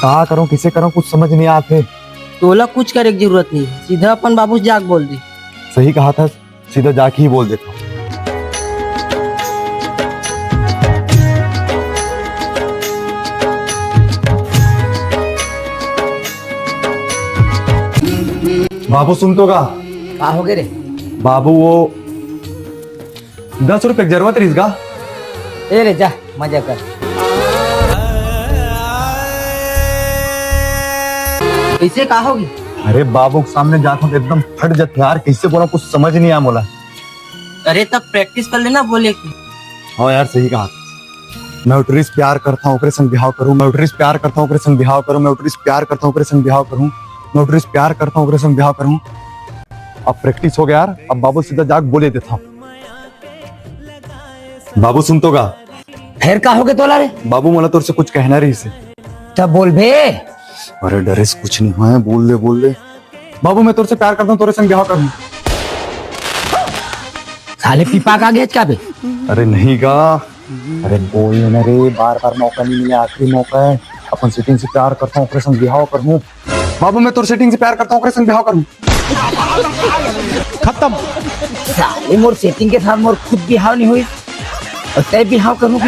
कहा करूं किसे करूं कुछ समझ नहीं आते। तोला कुछ करे की जरूरत नहीं, सीधा अपन बाबू से जाग बोल दी। सही कहा था, सीधा जाके ही बोल देता हूँ। बाबू सुन तो का। का हो गए रे? बाबू वो 10 रुपये जरूरत रही इसका। ए रे जा मजा कर। कैसे का होगी? अरे बाबू के सामने जाता हूँ तो एकदम फट जाते यार, कैसे बोला कुछ समझ नहीं आया मोला। अरे तब प्रैक्टिस कर लेना बोले की। हाँ यार सही कहा। मैं उतरी से प्यार करता हूँ ओकरे संग बिहाव करूँ, मैं उतरी से प्यार करता हूँ ओकरे संग बिहाव करूँ, मैं उतरी से प्यार करता हूँ ओकरे संग बिहाव करूँ, मैं उतरी से प्यार करता हूँ ओकरे संग बिहाव करूँ। अब प्रैक्टिस हो गया यार, अब बाबू सीधा जाग बोले देता हूँ। बाबू सुन तो का। फिर का हो गए तोला रे? बाबू मोला तोर से कुछ कहना रही से। तब बोल बे। अरे डरे से कुछ नहीं हुआ है, बोल दे बोल दे। बाबू मैं तोर से प्यार करता हूँ, तोरे संग बिहाव करूँ। साले पीपा का गेज का बे? अरे नहीं का। अरे बोल ना रे, बार बार मौका नहीं मिला, आखिरी मौका है। अपन सेटिंग से प्यार करता हूँ ओकरे संग बिहाव करूँ। बाबू मैं तोर सेटिंग से प्यार करता हूँ ओकरे संग बिहाव करूँ। खत्म। साले मोर सेटिंग के साथ मोर खुद बिहाव नहीं हुई और तय बिहाव करूँ।